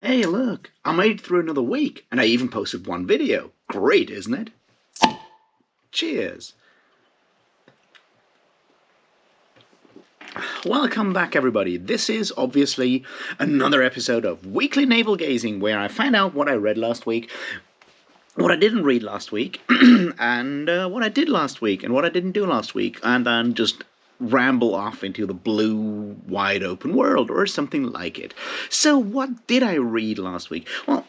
Hey, look, I made it through another week, and I even posted one video. Great, isn't it? Cheers. Welcome back, everybody. This is obviously another episode of Weekly Navel-Gazing, where I find out what I read last week, what I didn't read last week, and what I did last week, and what I didn't do last week, and then just ramble off into the blue, wide open world, or something like it. So, what did I read last week? Well,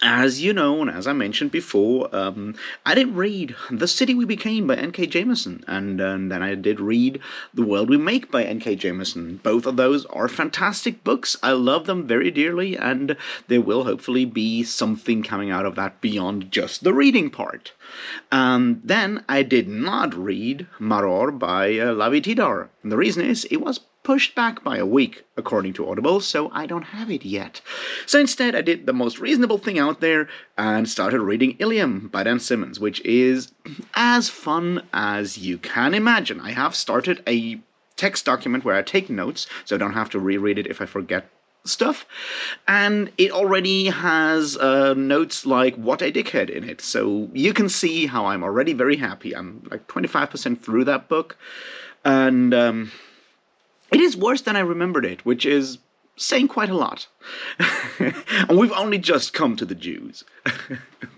as you know, and as I mentioned before, I did read The City We Became by N.K. Jemisin, and then I did read The World We Make by N.K. Jemisin. Both of those are fantastic books. I love them very dearly, and there will hopefully be something coming out of that beyond just the reading part. Then I did not read Maror by Lavi Tidar, and the reason is it was pushed back by a week, according to Audible, so I don't have it yet. So instead, I did the most reasonable thing out there and started reading Ilium by Dan Simmons, which is as fun as you can imagine. I have started a text document where I take notes, so I don't have to reread it if I forget stuff, and it already has notes like "what a dickhead" in it, so you can see how I'm already very happy. I'm like 25% through that book, and it is worse than I remembered it, which is saying quite a lot. And we've only just come to the Jews.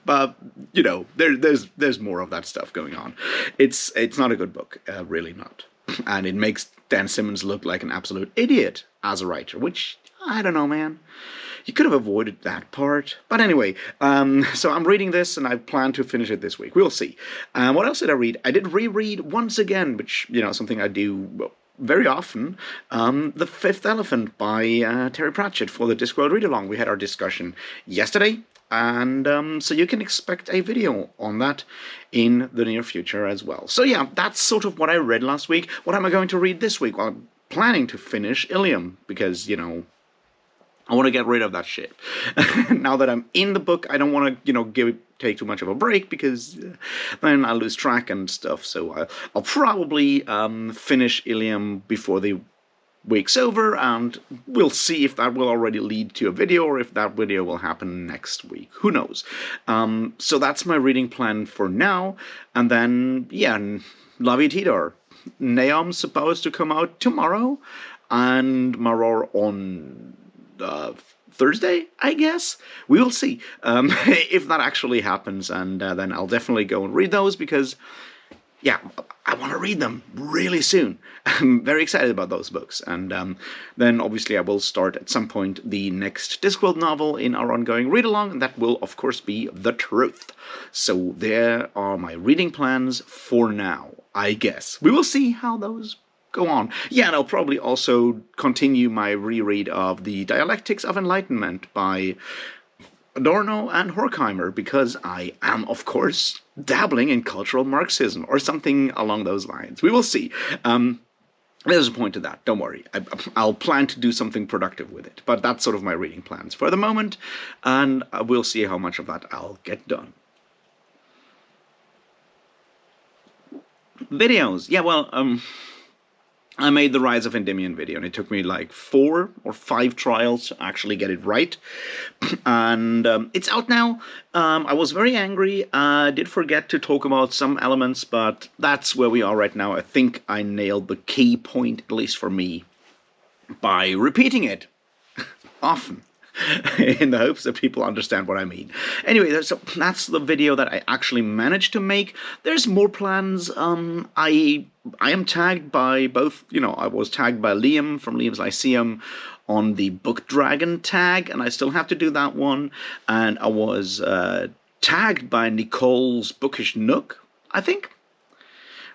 But, you know, there's more of that stuff going on. It's not a good book, really not. And it makes Dan Simmons look like an absolute idiot as a writer, which, I don't know, man. You could have avoided that part. But anyway, so I'm reading this, and I plan to finish it this week. We'll see. What else did I read? I did reread once again, which, you know, something I do very often, The Fifth Elephant by Terry Pratchett for the Discworld Read-Along. We had our discussion yesterday, and so you can expect a video on that in the near future as well. So yeah, that's sort of what I read last week. What am I going to read this week? Well, I'm planning to finish Ilium, because, you know, I want to get rid of that shit. Now that I'm in the book, I don't want to, you know, take too much of a break, because then I lose track and stuff. So I'll probably finish Ilium before the week's over, and we'll see if that will already lead to a video, or if that video will happen next week. Who knows? So that's my reading plan for now. And then, yeah, Lavi Tidar. Neom's supposed to come out tomorrow, and Maror on Thursday, I guess. We will see if that actually happens, and then I'll definitely go and read those, because, yeah, I want to read them really soon. I'm very excited about those books, and then obviously I will start at some point the next Discworld novel in our ongoing read-along, and that will, of course, be The Truth. So there are my reading plans for now, I guess. We will see how those go on. Yeah, and I'll probably also continue my reread of The Dialectics of Enlightenment by Adorno and Horkheimer, because I am, of course, dabbling in cultural Marxism, or something along those lines. We will see. There's a point to that, don't worry. I'll plan to do something productive with it, but that's sort of my reading plans for the moment, and we'll see how much of that I'll get done. Videos. Yeah, well, I made the Rise of Endymion video, and it took me like 4 or 5 trials to actually get it right. And it's out now. I was very angry. I did forget to talk about some elements, but that's where we are right now. I think I nailed the key point, at least for me, by repeating it often, in the hopes that people understand what I mean. Anyway, so that's the video that I actually managed to make. There's more plans. I am tagged by both, you know, I was tagged by Liam from Liam's Lyceum on the Book Dragon tag, and I still have to do that one. And I was tagged by Nicole's Bookish Nook, I think,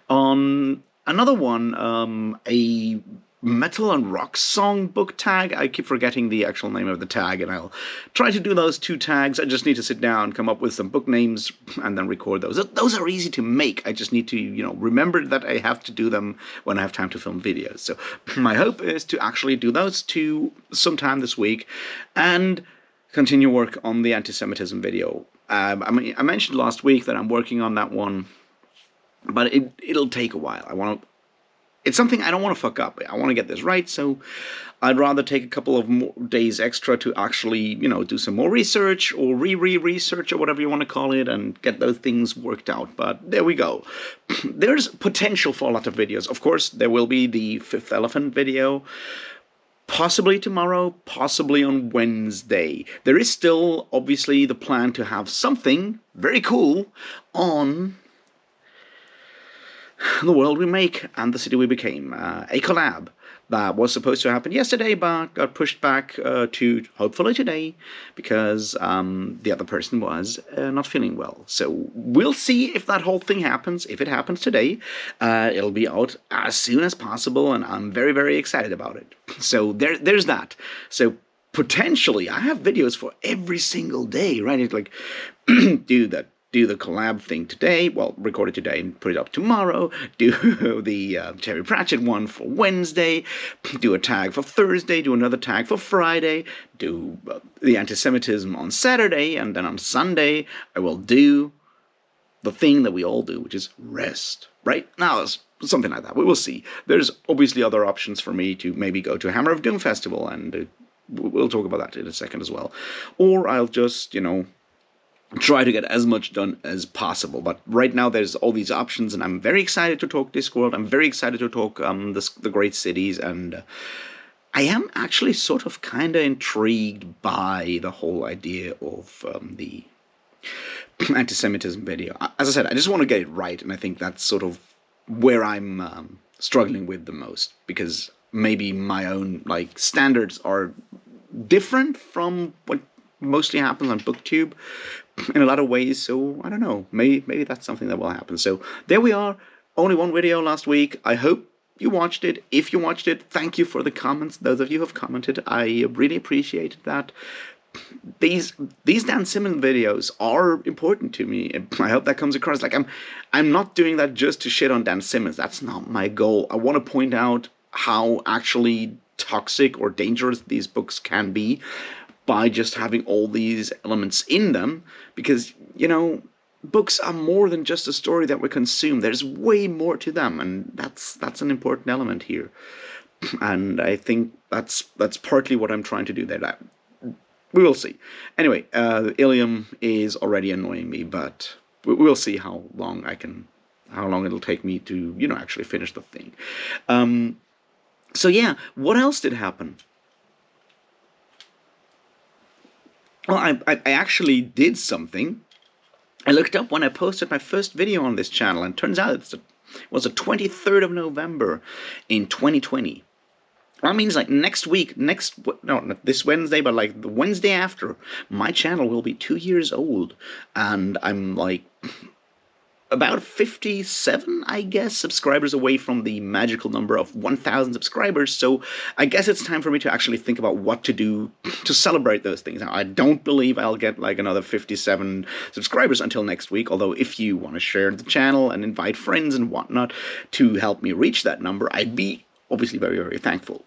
on another one, a metal and rock song book tag. I keep forgetting the actual name of the tag, and I'll try to do those 2 tags. I just need to sit down, come up with some book names, and then record those. Those are easy to make. I just need to, you know, remember that I have to do them when I have time to film videos. So my hope is to actually do those 2 sometime this week, and continue work on the anti-Semitism video. I mean, I mentioned last week that I'm working on that one, but it'll take a while. I want to it's something I don't want to fuck up. I want to get this right, so I'd rather take a couple of more days extra to actually, do some more research or research or whatever you want to call it and get those things worked out. But there we go. There's potential for a lot of videos. Of course, there will be the Fifth Elephant video. Possibly tomorrow, possibly on Wednesday. There is still, obviously, the plan to have something very cool on The World We Make and the City We Became. A collab that was supposed to happen yesterday, but got pushed back to hopefully today because the other person was not feeling well. So we'll see if that whole thing happens. If it happens today, it'll be out as soon as possible, and I'm very, very excited about it. So there's that. So potentially, I have videos for every single day, right? It's like, do the collab thing today, well, record it today and put it up tomorrow, do the Terry Pratchett one for Wednesday, do a tag for Thursday, do another tag for Friday, do the anti-Semitism on Saturday, and then on Sunday I will do the thing that we all do, which is rest, right? Now, it's something like that. We will see. There's obviously other options for me to maybe go to Hammer of Doom Festival, and we'll talk about that in a second as well. Or I'll just, try to get as much done as possible. But right now there's all these options, and I'm very excited to talk Discworld. I'm very excited to talk the great cities, and I am actually sort of kind of intrigued by the whole idea of the anti-Semitism video. As I said, I just want to get it right, and I think that's sort of where I'm struggling with the most, because maybe my own standards are different from what mostly happens on BookTube in a lot of ways, so I don't know, maybe that's something that will happen. So there we are, only one video last week. I hope you watched it. If you watched it, thank you for the comments, those of you who have commented. I really appreciated that. These Dan Simmons videos are important to me. I hope that comes across. I'm not doing that just to shit on Dan Simmons. That's not my goal. I want to point out how actually toxic or dangerous these books can be by just having all these elements in them, because, books are more than just a story that we consume. There's way more to them, and that's an important element here. And I think that's partly what I'm trying to do there. We will see. Anyway, Ilium is already annoying me, but we'll see how long it'll take me to, actually finish the thing. So yeah, what else did happen? Well, I actually did something. I looked up when I posted my first video on this channel, and it turns out it was the 23rd of November in 2020. That means next week, not this Wednesday, but the Wednesday after, my channel will be 2 years old, and I'm about 57, I guess, subscribers away from the magical number of 1,000 subscribers, so I guess it's time for me to actually think about what to do to celebrate those things. Now, I don't believe I'll get another 57 subscribers until next week, although if you want to share the channel and invite friends and whatnot to help me reach that number, I'd be obviously very, very thankful.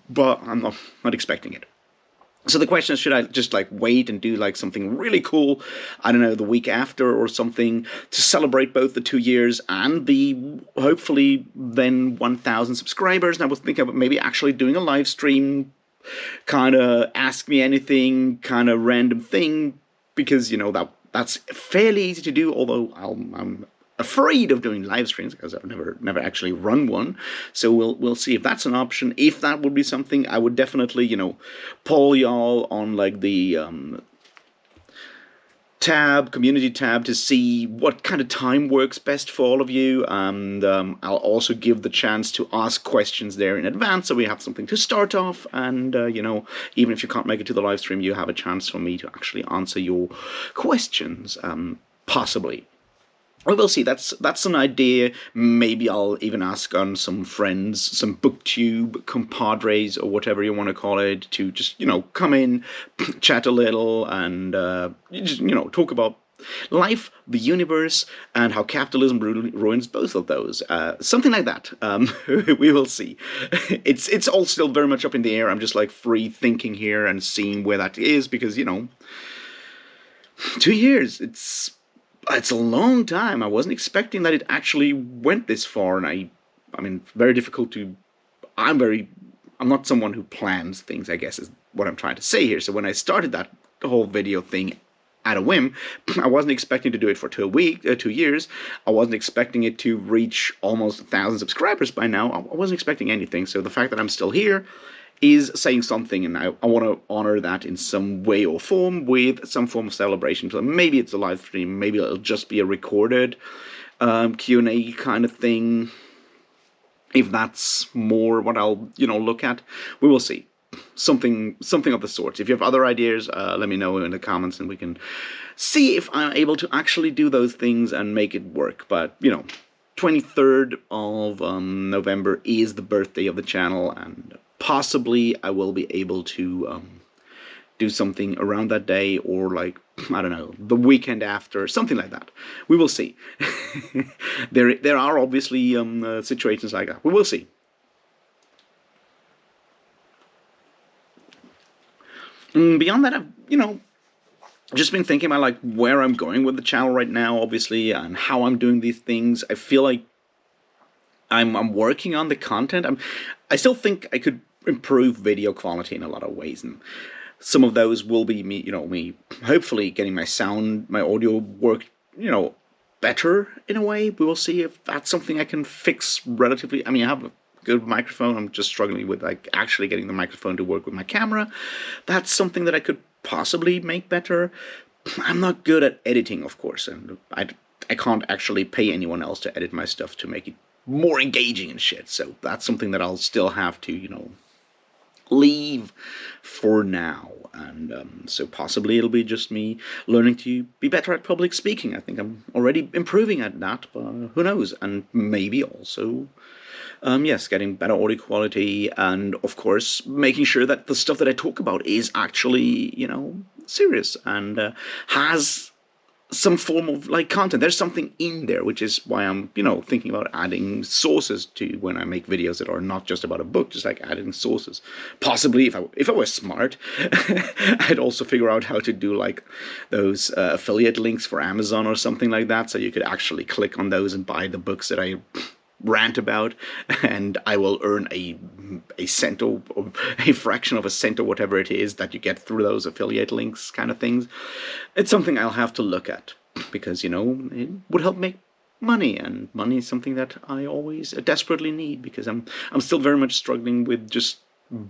But I'm not expecting it. So the question is, should I just wait and do something really cool, I don't know, the week after or something, to celebrate both the 2 years and the hopefully then 1,000 subscribers? And I was thinking about maybe actually doing a live stream, kind of ask me anything, kind of random thing, because that's fairly easy to do. Although I'm afraid of doing live streams because I've never actually run one. So we'll see if that's an option. If that would be something, I would definitely poll y'all on the community tab, to see what kind of time works best for all of you, and I'll also give the chance to ask questions there in advance, so we have something to start off, and even if you can't make it to the live stream, you have a chance for me to actually answer your questions, possibly. We will see. That's an idea. Maybe I'll even ask on some friends, some BookTube compadres, or whatever you want to call it, to just, come in, chat a little, and, just, talk about life, the universe, and how capitalism ruins both of those. Something like that. We will see. It's all still very much up in the air. I'm just free thinking here and seeing where that is, because, 2 years, it's a long time. I wasn't expecting that it actually went this far, and I mean, very difficult to. I'm very. I'm not someone who plans things, I guess, is what I'm trying to say here. So when I started that whole video thing at a whim, I wasn't expecting to do it for 2 years. I wasn't expecting it to reach almost 1,000 subscribers by now. I wasn't expecting anything. So the fact that I'm still here is saying something, and I want to honor that in some way or form with some form of celebration. So maybe it's a live stream, maybe it'll just be a recorded Q&A kind of thing. If that's more what I'll, look at, we will see. Something of the sort. If you have other ideas, let me know in the comments, and we can see if I'm able to actually do those things and make it work. But 23rd of November is the birthday of the channel, and possibly I will be able to do something around that day, or like, I don't know, the weekend after, something like that. We will see. There are obviously situations like that. We will see. Beyond that, I've just been thinking about like where I'm going with the channel right now, obviously, and how I'm doing these things. I feel like I'm working on the content. I still think I could improve video quality in a lot of ways, and some of those will be me hopefully getting my audio work, better in a way. We will see if that's something I can fix relatively. I mean, I have a good microphone. I'm just struggling with like actually getting the microphone to work with my camera. That's something that I could possibly make better. I'm not good at editing, of course, and I can't actually pay anyone else to edit my stuff to make it more engaging and shit. So that's something that I'll still have to, leave for now. And so possibly it'll be just me learning to be better at public speaking. I think I'm already improving at that, but who knows? And maybe also, yes, getting better audio quality, and of course making sure that the stuff that I talk about is actually, serious and has some form of like content. There's something in there, which is why I'm, thinking about adding sources to when I make videos that are not just about a book, just like adding sources. Possibly, if I was smart, I'd also figure out how to do like those affiliate links for Amazon or something like that, so you could actually click on those and buy the books that I rant about, and I will earn a cent or a fraction of a cent or whatever it is that you get through those affiliate links kind of things. It's something I'll have to look at, because it would help make money, and money is something that I always desperately need, because I'm still very much struggling with just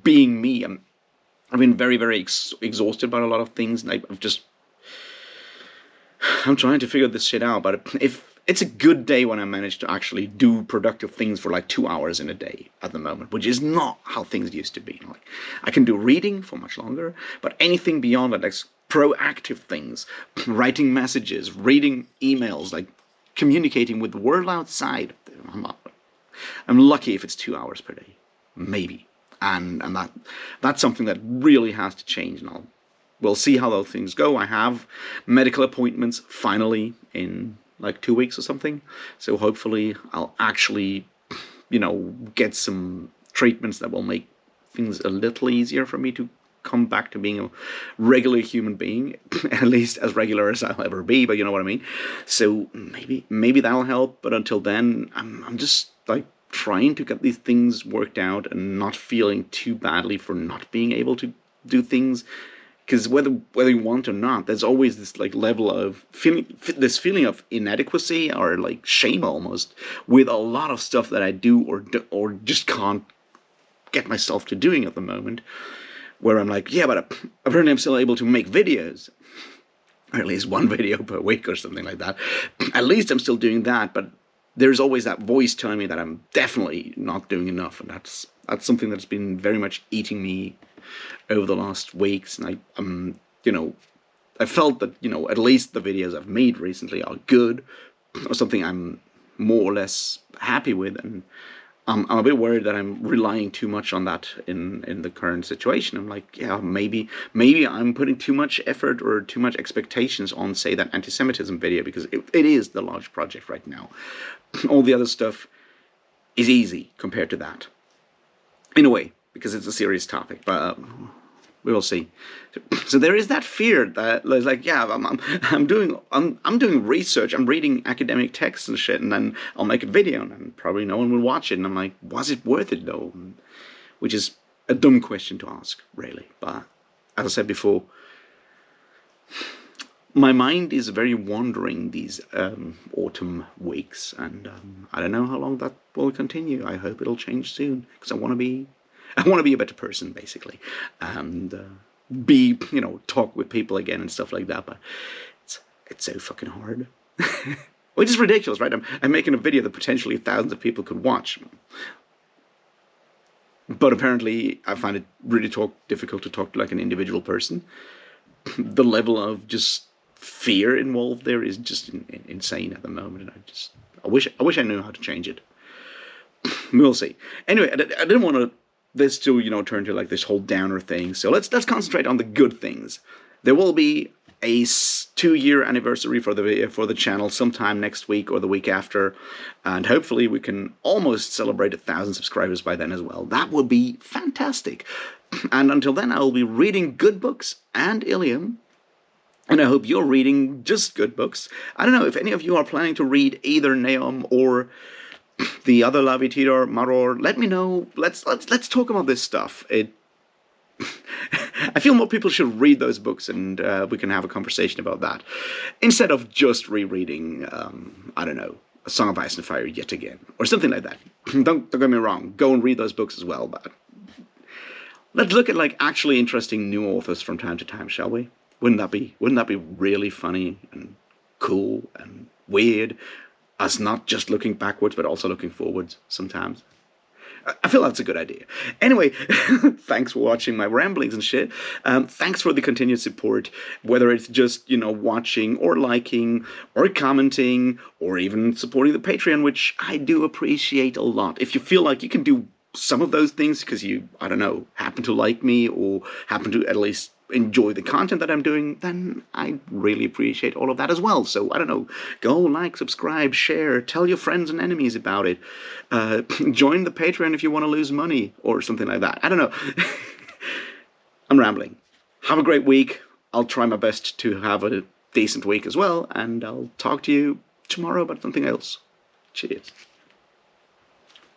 being me. I've been very, very exhausted by a lot of things, and I'm trying to figure this shit out. But if it's a good day when I manage to actually do productive things for like 2 hours in a day at the moment, which is not how things used to be. Like, I can do reading for much longer, but anything beyond that, like proactive things, writing messages, reading emails, like communicating with the world outside, I'm lucky if it's 2 hours per day, maybe. And that's something that really has to change, and we'll see how those things go. I have medical appointments finally in like 2 weeks or something, so hopefully I'll actually, get some treatments that will make things a little easier for me to come back to being a regular human being, at least as regular as I'll ever be, but you know what I mean. So maybe that'll help, but until then, I'm just like trying to get these things worked out and not feeling too badly for not being able to do things. Because whether you want or not, there's always this like level of feeling of inadequacy or like shame almost with a lot of stuff that I do or just can't get myself to doing at the moment. Where I'm like, yeah, but apparently I'm still able to make videos, or at least one video per week or something like that. At least I'm still doing that, but there's always that voice telling me that I'm definitely not doing enough, and that's something that's been very much eating me over the last weeks. And I felt that, at least the videos I've made recently are good, or something I'm more or less happy with, and I'm a bit worried that I'm relying too much on that in the current situation. I'm like, yeah, maybe I'm putting too much effort or too much expectations on, say, that anti-Semitism video, because it is the large project right now. All the other stuff is easy compared to that, in a way, because it's a serious topic. But We will see. So there is that fear that it's like, yeah, I'm doing research. I'm reading academic texts and shit, and then I'll make a video, and then probably no one will watch it. And I'm like, was it worth it though? Which is a dumb question to ask, really. But as I said before, my mind is very wandering these autumn weeks, and I don't know how long that will continue. I hope it'll change soon, because I want to be a better person, basically, and talk with people again and stuff like that. But it's so fucking hard, which is ridiculous, right? I'm making a video that potentially thousands of people could watch, but apparently I find it really difficult to talk to like an individual person. The level of just fear involved there is just insane at the moment, and I wish I knew how to change it. We'll see. Anyway, I didn't want this to turn to like this whole downer thing. So let's concentrate on the good things. There will be a 2-year anniversary for the channel sometime next week or the week after, and hopefully we can almost celebrate 1,000 subscribers by then as well. That would be fantastic. And until then, I will be reading good books and Ilium. And I hope you're reading just good books. I don't know if any of you are planning to read either Neom or the other La Vitidor Maror. Let me know. Let's talk about this stuff. I feel more people should read those books, and we can have a conversation about that instead of just rereading. I don't know, A Song of Ice and Fire yet again, or something like that. Don't get me wrong. Go and read those books as well, but let's look at like actually interesting new authors from time to time, shall we? Wouldn't that be really funny and cool and weird? Us not just looking backwards, but also looking forwards sometimes. I feel that's a good idea. Anyway, thanks for watching my ramblings and shit. Thanks for the continued support, whether it's just, watching or liking or commenting or even supporting the Patreon, which I do appreciate a lot. If you feel like you can do some of those things because you, I don't know, happen to like me or happen to at least enjoy the content that I'm doing, then I really appreciate all of that as well. So, I don't know, go like, subscribe, share, tell your friends and enemies about it. Join the Patreon if you want to lose money or something like that. I don't know. I'm rambling. Have a great week. I'll try my best to have a decent week as well, and I'll talk to you tomorrow about something else. Cheers.